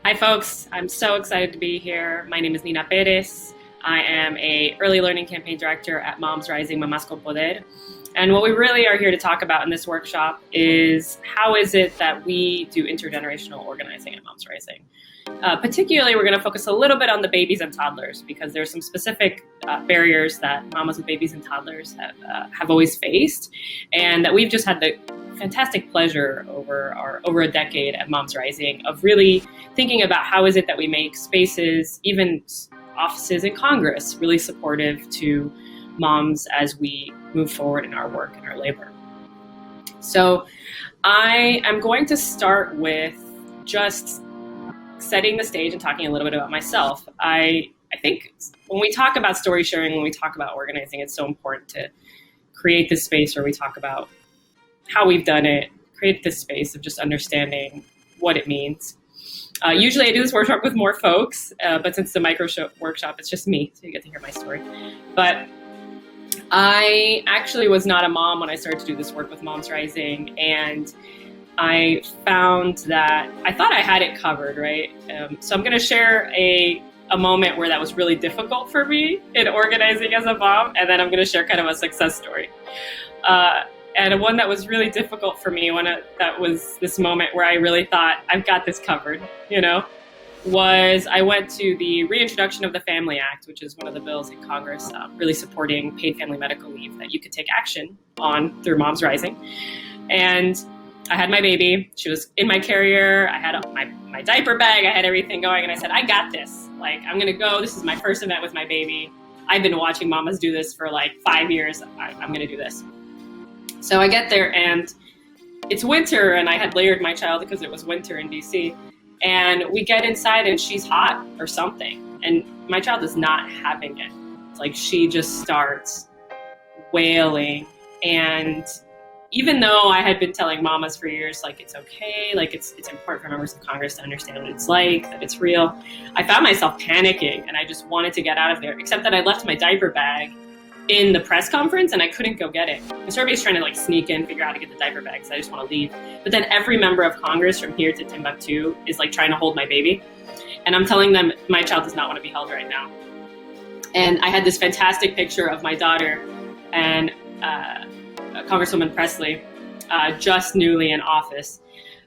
Hi, folks. I'm so excited to be here. My name is Nina Perez. I am a early learning campaign director at Moms Rising, Mamás con Poder. And what we really are here to talk about in this workshop is how is it that we do intergenerational organizing at Moms Rising. Particularly, we're going to focus a little bit on the babies and toddlers because there's some specific barriers that mamas with babies and toddlers have always faced, and that we've just had the fantastic pleasure over a decade at Moms Rising of really thinking about how is it that we make spaces, even offices in Congress, really supportive to moms as we move forward in our work and our labor. So I am going to start with just setting the stage and talking a little bit about myself. I think when we talk about story sharing, when we talk about organizing, it's so important to create this space where we talk about how we've done it, create this space of just understanding what it means. Usually I do this workshop with more folks, but since it's a micro workshop, it's just me, so you get to hear my story. But I actually was not a mom when I started to do this work with Moms Rising, and I found that I thought I had it covered, right? So I'm going to share a moment where that was really difficult for me in organizing as a mom, and then I'm going to share kind of a success story. And one that was really difficult for me, that was this moment where I really thought, I've got this covered, was I went to the reintroduction of the Family Act, which is one of the bills in Congress really supporting paid family medical leave that you could take action on through Moms Rising. And I had my baby. She was in my carrier. I had my diaper bag. I had everything going. And I said, I got this. I'm going to go. This is my first event with my baby. I've been watching mamas do this for 5 years. I'm going to do this. So I get there and it's winter, and I had layered my child because it was winter in DC. And we get inside and she's hot or something. And my child is not having it. It's she just starts wailing. And even though I had been telling mamas for years, it's okay, it's important for members of Congress to understand what it's like, that it's real, I found myself panicking and I just wanted to get out of there, except that I left my diaper bag in the press conference and I couldn't go get it. And so everybody's trying to sneak in, figure out how to get the diaper bag, so I just want to leave. But then every member of Congress from here to Timbuktu is trying to hold my baby. And I'm telling them my child does not want to be held right now. And I had this fantastic picture of my daughter and Congresswoman Presley, just newly in office,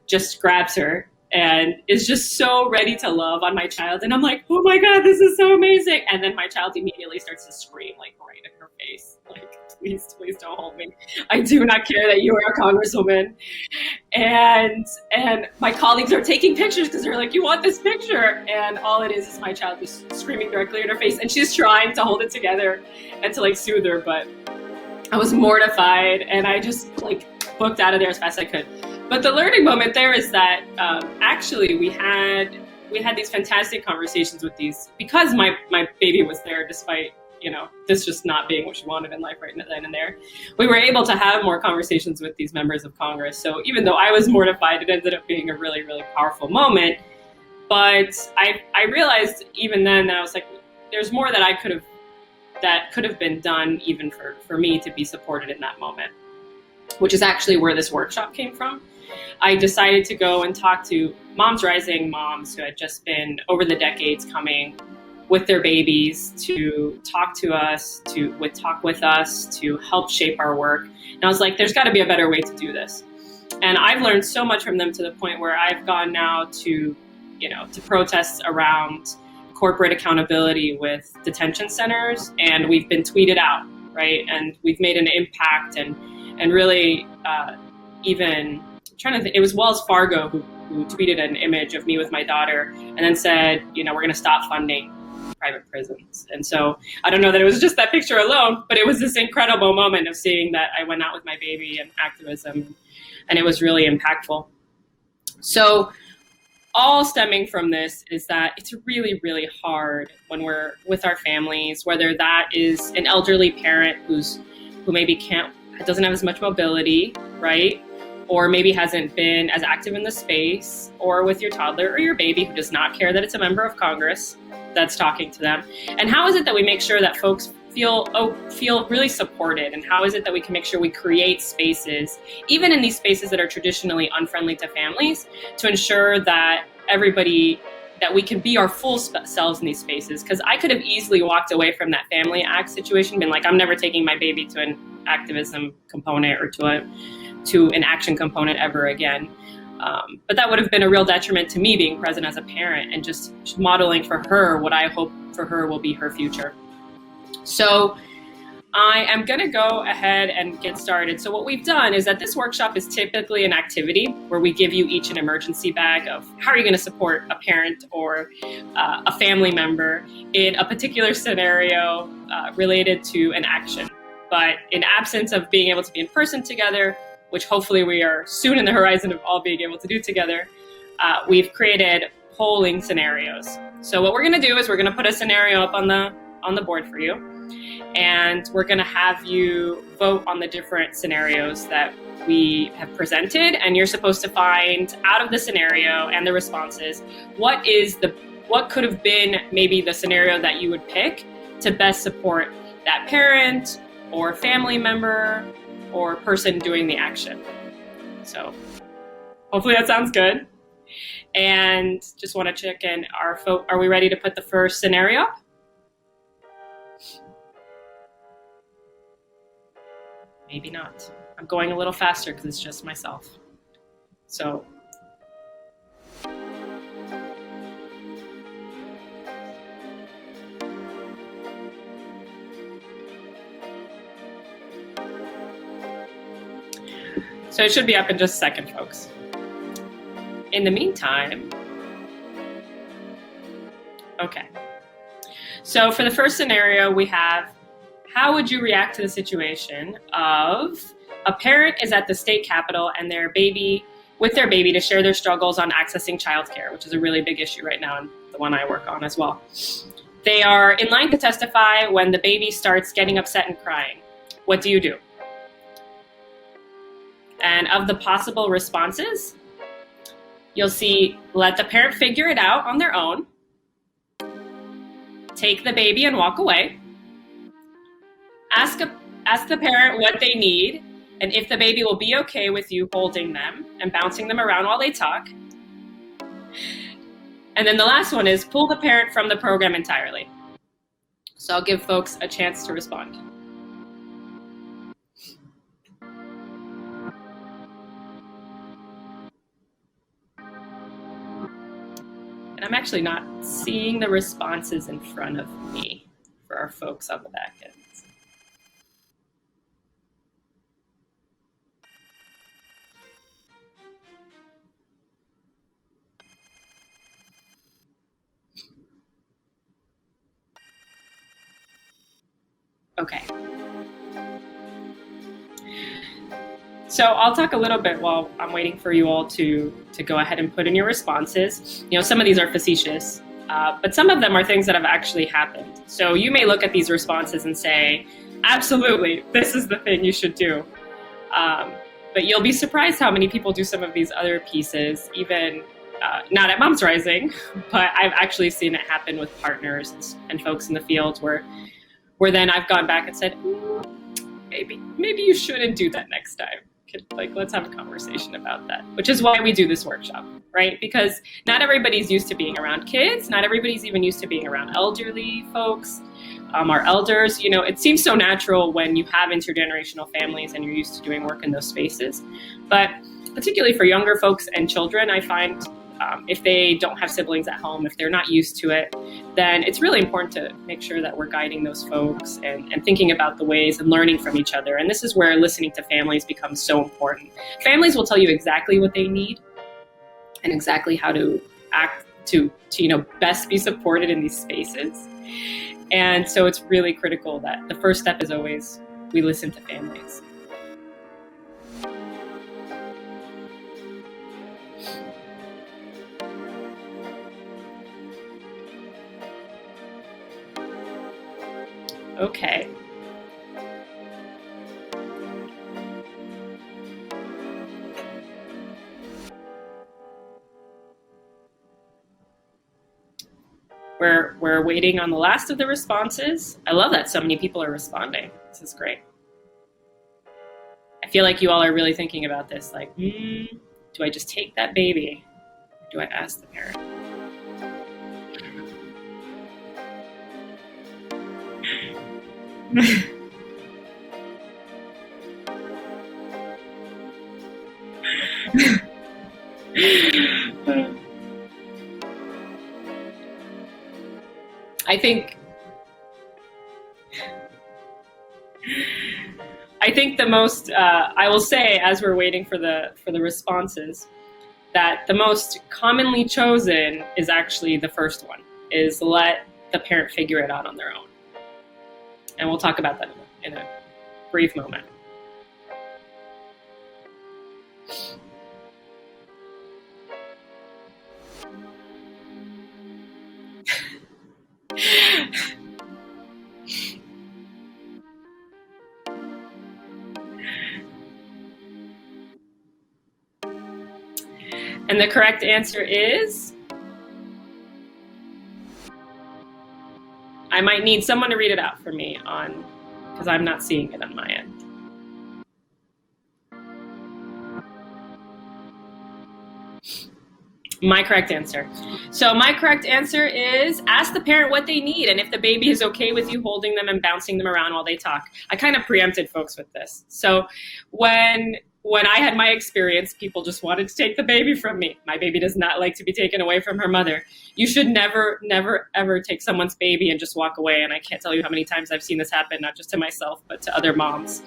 just grabs her and is just so ready to love on my child. And I'm like, oh my God, this is so amazing. And then my child immediately starts to scream right in her face. Please don't hold me. I do not care that you are a congresswoman. And my colleagues are taking pictures because they're like, you want this picture? And all it is my child just screaming directly in her face. And she's trying to hold it together and to soothe her. But I was mortified and I just booked out of there as fast as I could. But the learning moment there is that actually we had these fantastic conversations with these, because my baby was there despite, this just not being what she wanted in life right then and there. We were able to have more conversations with these members of Congress. So even though I was mortified, it ended up being a really, really powerful moment. But I realized even then that I was there's more that could have been done even for me to be supported in that moment, which is actually where this workshop came from. I decided to go and talk to Moms Rising moms who had just been over the decades coming with their babies to talk to us, to talk with us, to help shape our work. And I was like, there's got to be a better way to do this. And I've learned so much from them to the point where I've gone now to protests around corporate accountability with detention centers, and we've been tweeted out, right? And we've made an impact and really even trying to think, it was Wells Fargo who tweeted an image of me with my daughter and then said, we're going to stop funding private prisons. And so I don't know that it was just that picture alone, but it was this incredible moment of seeing that I went out with my baby and activism, and it was really impactful. So all stemming from this is that it's really, really hard when we're with our families, whether that is an elderly parent who maybe doesn't have as much mobility, right? Or maybe hasn't been as active in the space, or with your toddler or your baby who does not care that it's a member of Congress that's talking to them. And how is it that we make sure that folks feel really supported? And how is it that we can make sure we create spaces, even in these spaces that are traditionally unfriendly to families, to ensure that everybody that we can be our full selves in these spaces. Because I could have easily walked away from that family act situation, been like, I'm never taking my baby to an activism component or to an action component ever again. But that would have been a real detriment to me being present as a parent and just modeling for her what I hope for her will be her future. So I am going to go ahead and get started. So what we've done is that this workshop is typically an activity where we give you each an emergency bag of how are you going to support a parent or a family member in a particular scenario related to an action. But in absence of being able to be in person together, which hopefully we are soon in the horizon of all being able to do together, we've created polling scenarios. So what we're going to do is we're going to put a scenario up on the board for you. And we're going to have you vote on the different scenarios that we have presented. And you're supposed to find out of the scenario and the responses, what could have been maybe the scenario that you would pick to best support that parent or family member or person doing the action. So hopefully that sounds good. And just want to check in, are we ready to put the first scenario up? Maybe not. I'm going a little faster because it's just myself. So it should be up in just a second, folks. In the meantime, okay. So for the first scenario, we have, how would you react to the situation of a parent is at the state capitol and with their baby to share their struggles on accessing childcare, which is a really big issue right now and the one I work on as well. They are in line to testify when the baby starts getting upset and crying. What do you do? And of the possible responses, you'll see, let the parent figure it out on their own, take the baby and walk away, ask the parent what they need, and if the baby will be okay with you holding them and bouncing them around while they talk. And then the last one is pull the parent from the program entirely. So I'll give folks a chance to respond. And I'm actually not seeing the responses in front of me for our folks on the back end. Okay. So I'll talk a little bit while I'm waiting for you all to go ahead and put in your responses. You know, some of these are facetious, but some of them are things that have actually happened. So you may look at these responses and say, absolutely, this is the thing you should do. But you'll be surprised how many people do some of these other pieces, even not at Moms Rising, but I've actually seen it happen with partners and folks in the field where then I've gone back and said, maybe you shouldn't do that next time. Let's have a conversation about that, which is why we do this workshop, right? Because not everybody's used to being around kids. Not everybody's even used to being around elderly folks, our elders. You know, it seems so natural when you have intergenerational families and you're used to doing work in those spaces. But particularly for younger folks and children, I find if they don't have siblings at home, if they're not used to it, then it's really important to make sure that we're guiding those folks and thinking about the ways and learning from each other. And this is where listening to families becomes so important. Families will tell you exactly what they need and exactly how to act to best be supported in these spaces. And so it's really critical that the first step is always we listen to families. Okay. We're waiting on the last of the responses. I love that so many people are responding. This is great. I feel like you all are really thinking about this. Like, do I just take that baby? Or do I ask the parent? I think the most I will say, as we're waiting for the responses, that the most commonly chosen is actually the first one, is let the parent figure it out on their own. And we'll talk about that in a brief moment. And the correct answer is, I might need someone to read it out for me because I'm not seeing it on my end. My correct answer. So my correct answer is, ask the parent what they need and if the baby is okay with you holding them and bouncing them around while they talk. I kind of preempted folks with this. So when I had my experience, people just wanted to take the baby from me. My baby does not like to be taken away from her mother. You should never, never, ever take someone's baby and just walk away. And I can't tell you how many times I've seen this happen, not just to myself, but to other moms.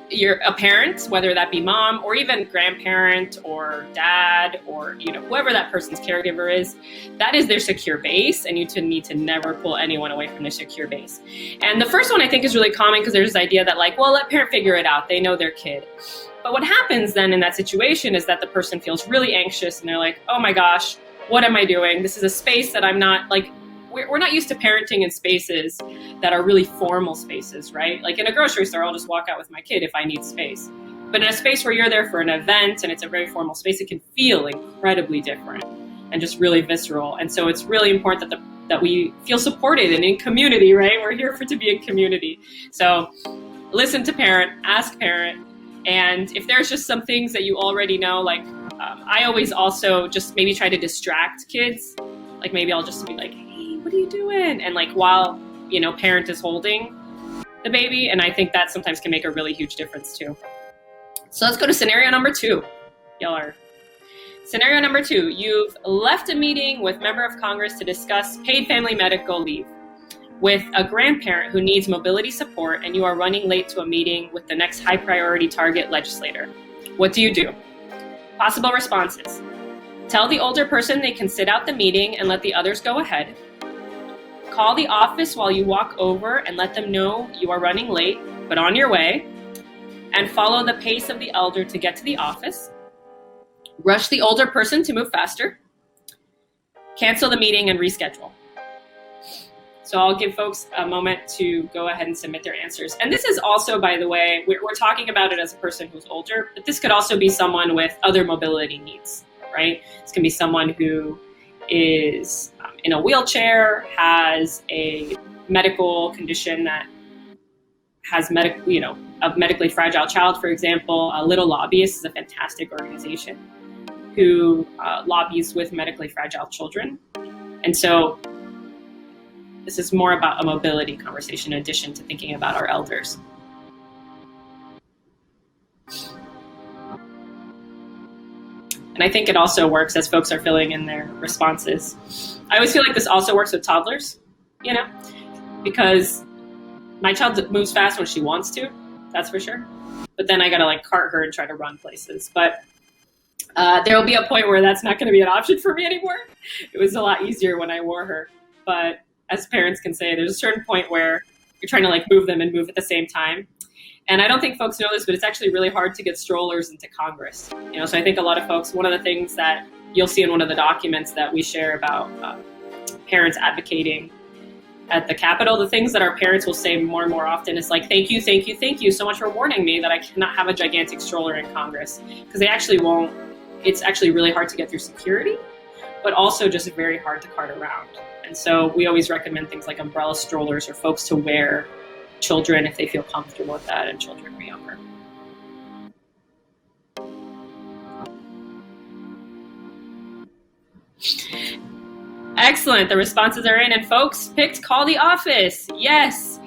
A parent, whether that be mom or even grandparent or dad or whoever that person's caregiver is, that is their secure base, and you need to never pull anyone away from their secure base. And the first one I think is really common because there's this idea that let parent figure it out. They know their kid. But what happens then in that situation is that the person feels really anxious and they're like, oh my gosh, what am I doing? This is a space that I'm not we're not used to parenting in spaces that are really formal spaces, right? Like in a grocery store, I'll just walk out with my kid if I need space. But in a space where you're there for an event and it's a very formal space, it can feel incredibly different and just really visceral. And so it's really important that we feel supported and in community, right? We're here to be in community. So listen to parent, ask parent. And if there's just some things that you already know, I always also just maybe try to distract kids. Maybe I'll just be like, hey, what are you doing? And while, parent is holding the baby. And I think that sometimes can make a really huge difference too. So let's go to scenario number 2. Scenario number 2, you've left a meeting with member of Congress to discuss paid family medical leave with a grandparent who needs mobility support, and you are running late to a meeting with the next high priority target legislator. What do you do? Possible responses. Tell the older person they can sit out the meeting and let the others go ahead. Call the office while you walk over and let them know you are running late, but on your way. And follow the pace of the elder to get to the office. Rush the older person to move faster. Cancel the meeting and reschedule. So I'll give folks a moment to go ahead and submit their answers. And this is also, by the way, we're talking about it as a person who's older, but this could also be someone with other mobility needs, right? This can be someone who is in a wheelchair, has a medical condition that has a medically fragile child, for example. Little Lobbyists is a fantastic organization who lobbies with medically fragile children. And so this is more about a mobility conversation in addition to thinking about our elders. And I think it also works as folks are filling in their responses. I always feel like this also works with toddlers, because my child moves fast when she wants to, that's for sure. But then I gotta cart her and try to run places. But there will be a point where that's not gonna be an option for me anymore. It was a lot easier when I wore her. But as parents can say, there's a certain point where you're trying to move them and move at the same time. And I don't think folks know this, but it's actually really hard to get strollers into Congress. So I think a lot of folks, one of the things that you'll see in one of the documents that we share about parents advocating at the Capitol, the things that our parents will say more and more often is thank you, thank you, thank you so much for warning me that I cannot have a gigantic stroller in Congress. Because they actually won't. It's actually really hard to get through security, but also just very hard to cart around. And so we always recommend things like umbrella strollers or folks to wear children if they feel comfortable with that, and children are younger. Excellent. The responses are in, and folks picked call the office. Yes.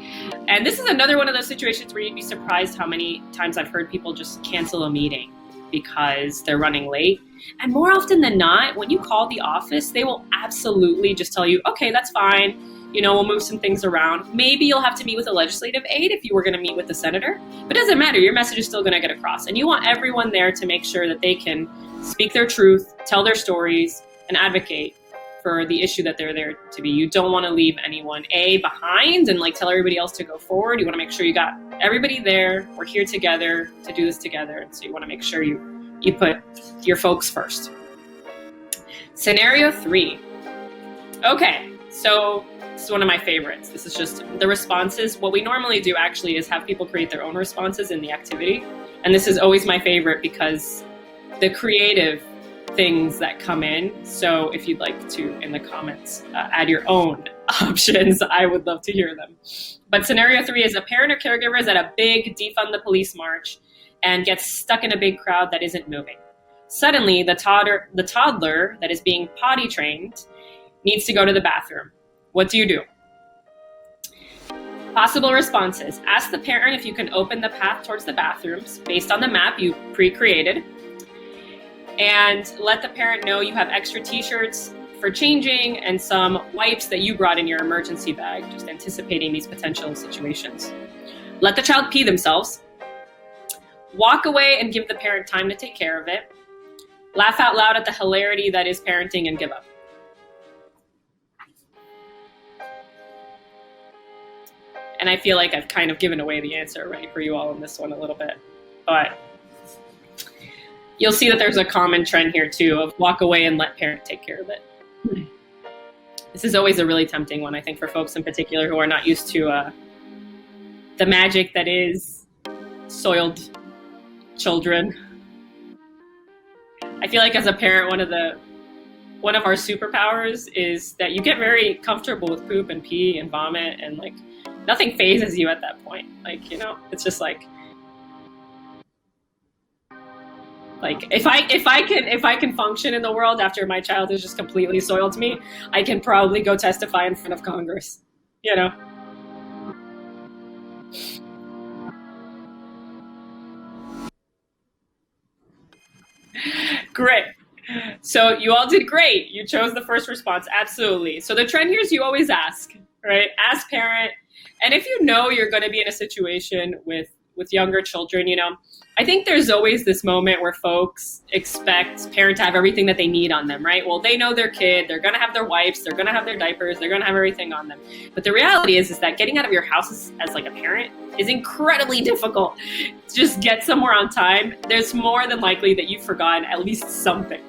And this is another one of those situations where you'd be surprised how many times I've heard people just cancel a meeting because they're running late. And more often than not, when you call the office, they will absolutely just tell you, okay, that's fine. We'll move some things around. Maybe you'll have to meet with a legislative aide if you were going to meet with the senator. But it doesn't matter. Your message is still going to get across. And you want everyone there to make sure that they can speak their truth, tell their stories, and advocate for the issue that they're there to be. You don't want to leave anyone behind and tell everybody else to go forward. You want to make sure you got everybody there. We're here together to do this together. And so you want to make sure you put your folks first. Scenario 3. Okay, so this is one of my favorites. This is just the responses. What we normally do actually is have people create their own responses in the activity. And this is always my favorite because the creative things that come in. So if you'd like to, in the comments, add your own options, I would love to hear them. But scenario 3 is a parent or caregiver is at a big defund the police march and gets stuck in a big crowd that isn't moving. Suddenly, the toddler that is being potty trained needs to go to the bathroom. What do you do? Possible responses. Ask the parent if you can open the path towards the bathrooms based on the map you pre-created. And let the parent know you have extra t-shirts for changing and some wipes that you brought in your emergency bag, just anticipating these potential situations. Let the child pee themselves. Walk away and give the parent time to take care of it. Laugh out loud at the hilarity that is parenting and give up. And I feel like I've kind of given away the answer already for you all on this one a little bit, but you'll see that there's a common trend here too of walk away and let parent take care of it. This is always a really tempting one, I think, for folks in particular who are not used to the magic that is soiled children. I feel like as a parent, one of our superpowers is that you get very comfortable with poop and pee and vomit, and nothing phases you at that point. It's just if I can function in the world after my child has just completely soiled me, I can probably go testify in front of Congress. Great. So you all did great. You chose the first response. Absolutely. So the trend here is you always ask, right? Ask parent. And if you know you're going to be in a situation with younger children, I think there's always this moment where folks expect parent to have everything that they need on them, right? Well, they know their kid, they're going to have their wipes, they're going to have their diapers, they're going to have everything on them. But the reality is that getting out of your house as a parent is incredibly difficult. To just get somewhere on time, there's more than likely that you've forgotten at least something,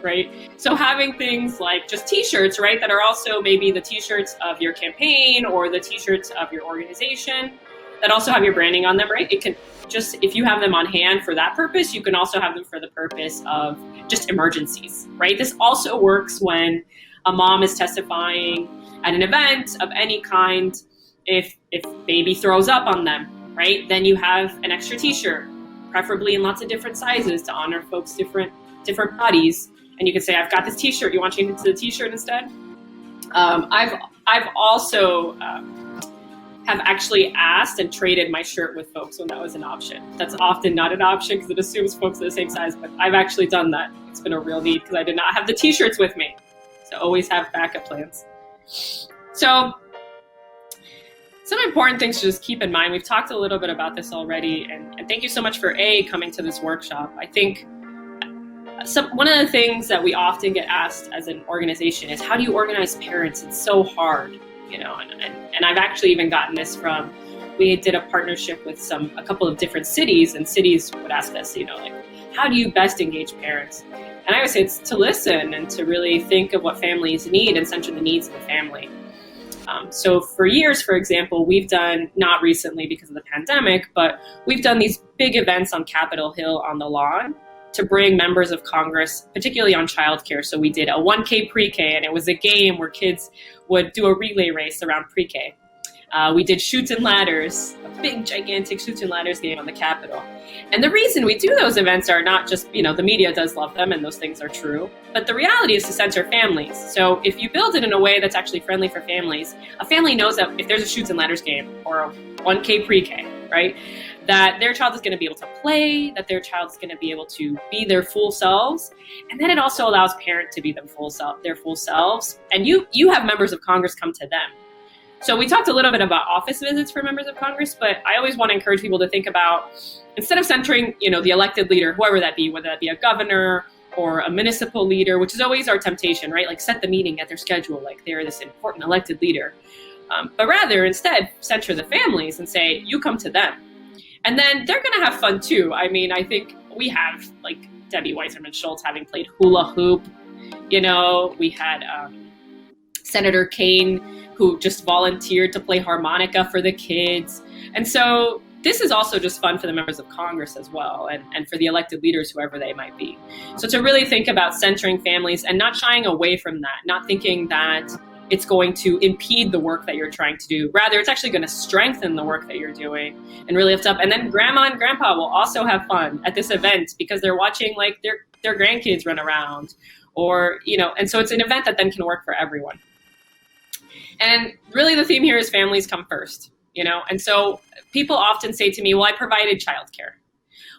right? So having things like just t-shirts, right, that are also maybe the t-shirts of your campaign or the t-shirts of your organization that also have your branding on them, right? It can just, if you have them on hand for that purpose, you can also have them for the purpose of just emergencies, right? This also works when a mom is testifying at an event of any kind. If baby throws up on them, right? Then you have an extra t-shirt, preferably in lots of different sizes to honor folks' different bodies. And you can say, I've got this t-shirt, you want to change it to the t-shirt instead? I've also have actually asked and traded my shirt with folks when that was an option. That's often not an option because it assumes folks are the same size, but I've actually done that. It's been a real need because I did not have the t-shirts with me. So always have backup plans. So some important things to just keep in mind. We've talked a little bit about this already, and thank you so much for coming to this workshop. I think one of the things that we often get asked as an organization is, how do you organize parents? It's so hard. And I've actually even gotten this from, we did a partnership with a couple of different cities, and cities would ask us, how do you best engage parents? And I would say it's to listen and to really think of what families need and center the needs of the family. So for years, for example, we've done, not recently because of the pandemic, but we've done these big events on Capitol Hill on the lawn to bring members of Congress, particularly on childcare. So we did a 1K pre-K, and it was a game where kids would do a relay race around pre-K. We did Chutes and Ladders, a big, gigantic Chutes and Ladders game on the Capitol. And the reason we do those events are not just, the media does love them and those things are true, but the reality is to center families. So if you build it in a way that's actually friendly for families, a family knows that if there's a Chutes and Ladders game or a 1K pre-K, right, that their child is going to be able to play, that their child is going to be able to be their full selves. And then it also allows parents to be their full selves. And you have members of Congress come to them. So we talked a little bit about office visits for members of Congress, but I always want to encourage people to think about, instead of centering, the elected leader, whoever that be, whether that be a governor or a municipal leader, which is always our temptation, right? Like set the meeting at their schedule, like they're this important elected leader. But rather, instead, center the families and say, you come to them. And then they're going to have fun too. I mean, I think we have like Debbie Weiserman Schultz having played hula hoop. We had Senator Kane, who just volunteered to play harmonica for the kids. And so this is also just fun for the members of Congress as well, and for the elected leaders, whoever they might be. So to really think about centering families and not shying away from that, not thinking that it's going to impede the work that you're trying to do. Rather, it's actually going to strengthen the work that you're doing and really lift up. And then grandma and grandpa will also have fun at this event because they're watching like their grandkids run around, or, and so it's an event that then can work for everyone. And really the theme here is families come first, and so people often say to me, well, I provided childcare.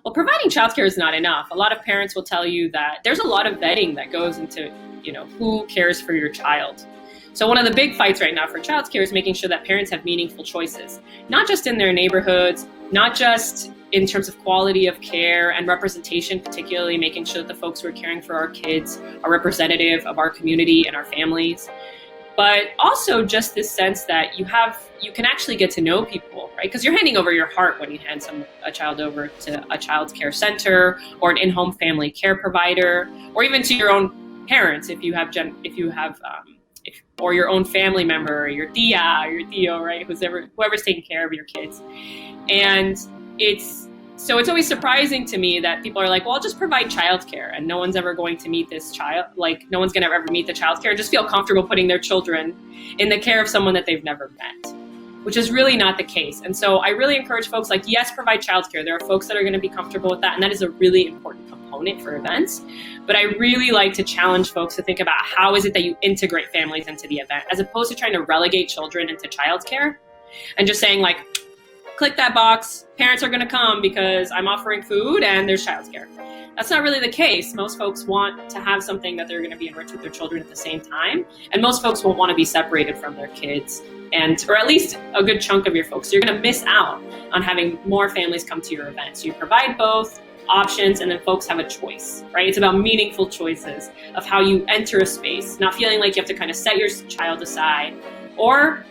Well, providing childcare is not enough. A lot of parents will tell you that there's a lot of vetting that goes into, who cares for your child. So one of the big fights right now for childcare is making sure that parents have meaningful choices, not just in their neighborhoods, not just in terms of quality of care and representation, particularly making sure that the folks who are caring for our kids are representative of our community and our families, but also just this sense that you can actually get to know people, right? Because you're handing over your heart when you hand a child over to a child care center or an in-home family care provider, or even to your own parents if you have or your own family member, or your tia, or your tío, right? Whoever's taking care of your kids. And it's always surprising to me that people are like, well, I'll just provide childcare and no one's ever going to meet this child. Like no one's going to ever meet the childcare and just feel comfortable putting their children in the care of someone that they've never met, which is really not the case. And so I really encourage folks like, yes, provide childcare. There are folks that are going to be comfortable with that. And that is a really important component for events. But I really like to challenge folks to think about how is it that you integrate families into the event, as opposed to trying to relegate children into childcare and just saying like, click that box, parents are going to come because I'm offering food and there's childcare. That's not really the case. Most folks want to have something that they're going to be enriched with their children at the same time. And most folks won't want to be separated from their kids, or at least a good chunk of your folks. So you're going to miss out on having more families come to your event. So you provide both options and then folks have a choice, right? It's about meaningful choices of how you enter a space, not feeling like you have to kind of set your child aside or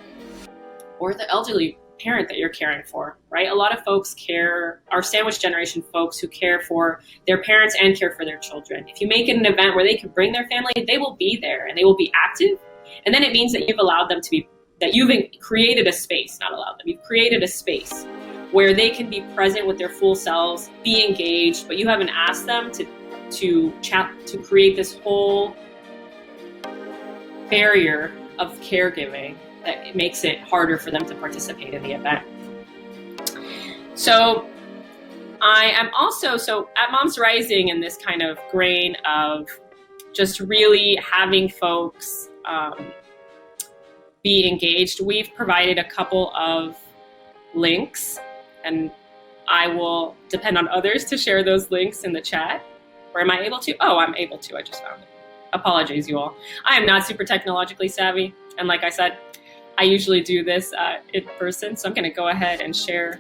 the elderly parent that you're caring for, right? A lot of folks are sandwich generation folks who care for their parents and care for their children. If you make it an event where they can bring their family, they will be there and they will be active. And then it means that you've allowed them that you've created a space, not allowed them, you've created a space where they can be present with their full selves, be engaged, but you haven't asked them to create this whole barrier of caregiving that makes it harder for them to participate in the event. So I am also, at Moms Rising, in this kind of grain of just really having folks be engaged, we've provided a couple of links, and I will depend on others to share those links in the chat. Or am I able to? Oh, I'm able to. I just found it. Apologies, you all. I am not super technologically savvy. And like I said, I usually do this in person. So I'm going to go ahead and share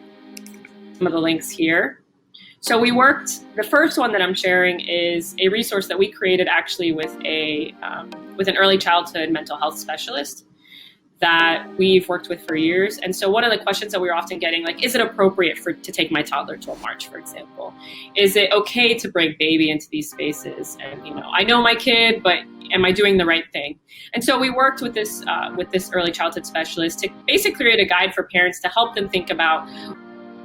some of the links here. So the first one that I'm sharing is a resource that we created actually with an early childhood mental health specialist that we've worked with for years. And so one of the questions that we're often getting, like, is it appropriate to take my toddler to a march, for example? Is it okay to bring baby into these spaces? And, I know my kid, but am I doing the right thing? And so we worked with this early childhood specialist to basically create a guide for parents to help them think about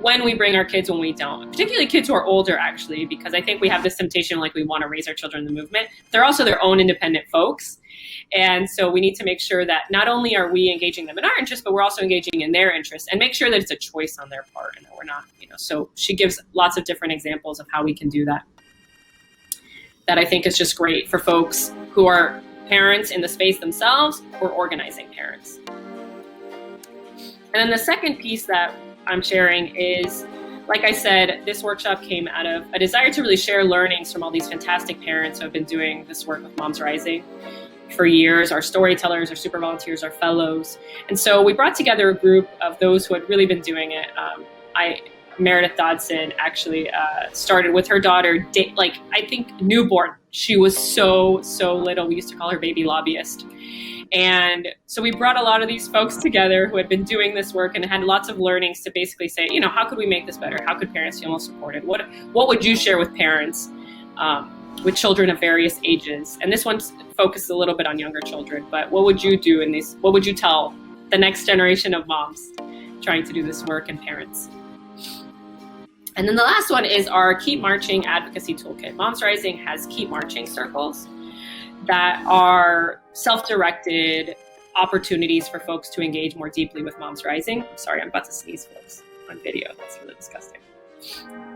when we bring our kids, when we don't, particularly kids who are older, actually, because I think we have this temptation, like we want to raise our children in the movement. They're also their own independent folks. And so we need to make sure that not only are we engaging them in our interests, but we're also engaging in their interests, and make sure that it's a choice on their part and that we're not, so she gives lots of different examples of how we can do that. That I think is just great for folks who are parents in the space themselves or organizing parents. And then the second piece that I'm sharing is, like I said, this workshop came out of a desire to really share learnings from all these fantastic parents who have been doing this work with Moms Rising for years, our storytellers, our super volunteers, our fellows. And so we brought together a group of those who had really been doing it. Meredith Dodson actually started with her daughter, I think newborn. She was so little. We used to call her baby lobbyist. And so we brought a lot of these folks together who had been doing this work and had lots of learnings to basically say, how could we make this better? How could parents feel more supported? What would you share with parents with children of various ages? And this one focuses a little bit on younger children, but what would you do in these? What would you tell the next generation of moms trying to do this work and parents? And then the last one is our Keep Marching Advocacy Toolkit. Moms Rising has Keep Marching circles that are self-directed opportunities for folks to engage more deeply with Moms Rising. I'm sorry, I'm about to sneeze, folks, on video. That's really disgusting.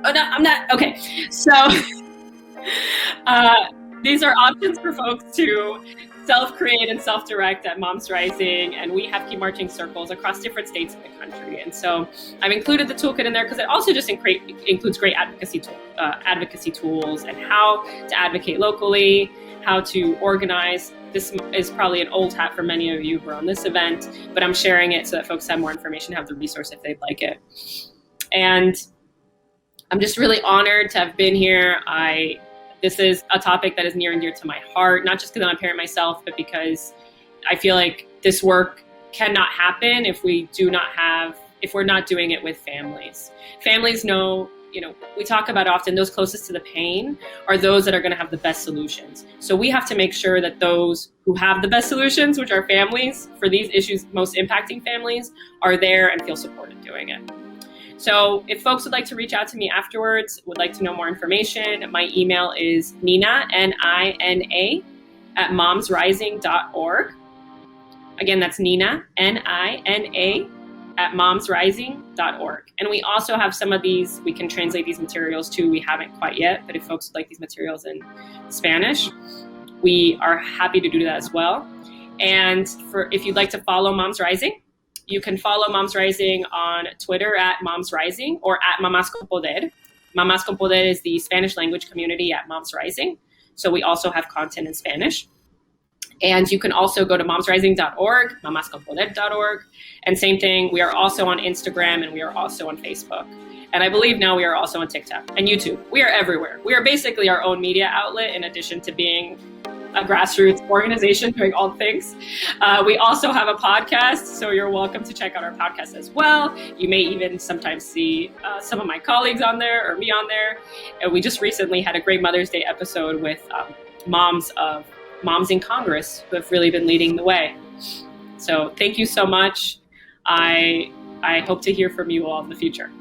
Oh, no, I'm not. Okay, so these are options for folks to self-create and self-direct at Moms Rising, and we have Keep Marching circles across different states in the country. And so I've included the toolkit in there because it also just includes great advocacy tools and how to advocate locally, how to organize. This is probably an old hat for many of you who are on this event, but I'm sharing it so that folks have more information, have the resource if they'd like it. And I'm just really honored to have been here. This is a topic that is near and dear to my heart, not just because I'm a parent myself, but because I feel like this work cannot happen if we're not doing it with families. Families know, we talk about often those closest to the pain are those that are going to have the best solutions. So we have to make sure that those who have the best solutions, which are families, for these issues most impacting families, are there and feel supported doing it. So if folks would like to reach out to me afterwards, would like to know more information, my email is Nina, Nina, at momsrising.org. Again, that's Nina, Nina, at momsrising.org. And we also have some of these, we can translate these materials too. We haven't quite yet, but if folks would like these materials in Spanish, we are happy to do that as well. And if you'd like to follow Moms Rising, you can follow Moms Rising on Twitter at Moms Rising or at Mamás con Poder. Mamás con Poder is the Spanish language community at Moms Rising. So we also have content in Spanish. And you can also go to momsrising.org, mamasconpoder.org. And same thing, we are also on Instagram and we are also on Facebook. And I believe now we are also on TikTok and YouTube. We are everywhere. We are basically our own media outlet in addition to being a grassroots organization doing all things. We also have a podcast, so you're welcome to check out our podcast as well. You may even sometimes see some of my colleagues on there or me on there. And we just recently had a great Mother's Day episode with moms in Congress who have really been leading the way. So thank you so much. I hope to hear from you all in the future.